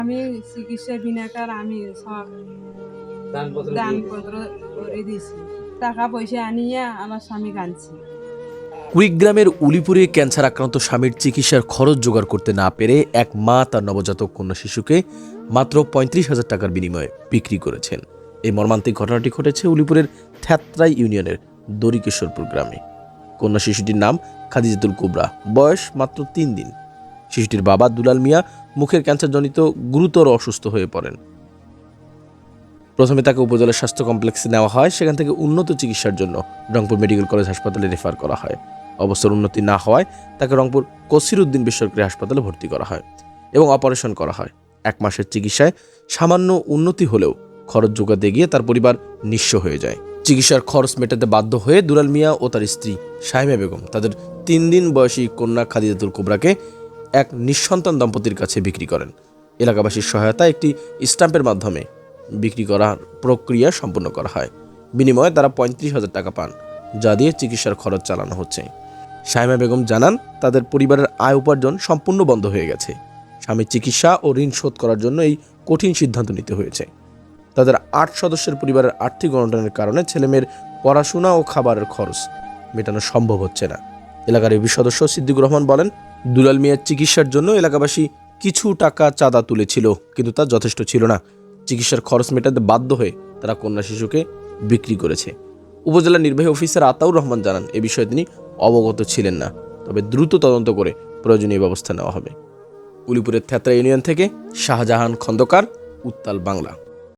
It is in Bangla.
আমি চিকিৎসা বিনাকার আমি সব দানপত্র করে দিয়েছি, টাকা পয়সা আনিয়া আমার স্বামী কাঁদছি। কুড়িগ্রামের উলিপুরে ক্যান্সার আক্রান্ত স্বামীর চিকিৎসার খরচ জোগাড় করতে না পেরে এক মা তার নবজাতক কন্যা শিশুকে মাত্র ৩৫,০০০ টাকার বিনিময়ে বিক্রি করেছেন। এই মর্মান্তিক ঘটনাটি ঘটেছে উলিপুরের থ্যাত্রাই ইউনিয়নের দরিকেশ্বরপুর গ্রামে। কন্যা শিশুটির নাম খাদিজাতুল কুবরা, বয়স মাত্র ৩ দিন। শিশুটির বাবা দুলাল মিয়া মুখের ক্যান্সারজনিত গুরুতর অসুস্থ হয়ে পড়েন। প্রথমে তাকে উপজেলা স্বাস্থ্য কমপ্লেক্সে নেওয়া হয়, সেখান থেকে উন্নত চিকিৎসার জন্য রংপুর মেডিকেল কলেজ হাসপাতালে রেফার করা হয়। অবস্থার উন্নতি না হওয়ায় তাকে রংপুর কসিরউদ্দিন বেসরকারি হাসপাতালে ভর্তি করা হয় এবং অপারেশন করা হয়। ১ মাসের চিকিৎসায় সামান্য উন্নতি হলেও খরচ জোগাতে গিয়ে তার পরিবার নিঃস্ব হয়ে যায়। চিকিৎসার খরচ মেটাতে বাধ্য হয়ে দুলাল মিয়া ও তার স্ত্রী শাইমা বেগম তাদের ৩ দিন বয়সী কন্যা খাদিজাতুল কুবরাকে এক নিঃসন্তান দম্পতির কাছে বিক্রি করেন। এলাকাবাসীর সহায়তায় একটি স্ট্যাম্পের মাধ্যমে বিক্রি করার প্রক্রিয়া সম্পন্ন করা হয়। বিনিময়ে তারা ৩৫,০০০ টাকা পান, যা দিয়ে চিকিৎসার খরচ চালানো হচ্ছে। শাইমা বেগম জানান, তাদের পরিবারের আয় উপার্জন সম্পূর্ণ বন্ধ হয়ে গেছে। স্বামীর চিকিৎসা ও ঋণ শোধ করার জন্য এই কঠিন সিদ্ধান্ত নিতে হয়েছে। তাদের ৮ সদস্যের পরিবারের আর্থিক অনটনের কারণে ছেলেমেয়ের পড়াশোনা ও খাবারের খরচ মেটানো সম্ভব হচ্ছে না। এলাকার এবি সদস্য সিদ্দিকুর রহমান বলেন, দুলাল মিয়ার চিকিৎসার জন্য এলাকাবাসী কিছু টাকা চাঁদা তুলেছিল, কিন্তু তা যথেষ্ট ছিল না। চিকিৎসার খরচ মেটাতে বাধ্য হয়ে তারা কন্যা শিশুকে বিক্রি করেছে। উপজেলা নির্বাহী অফিসার আতাউর রহমান জানান, এ বিষয়ে তিনি অবগত ছিলেন না, তবে দ্রুত তদন্ত করে প্রয়োজনীয় ব্যবস্থা নেওয়া হবে। উলিপুরের থ্যাত্রা ইউনিয়ন থেকে শাহজাহান খন্দকার, উত্তাল বাংলা।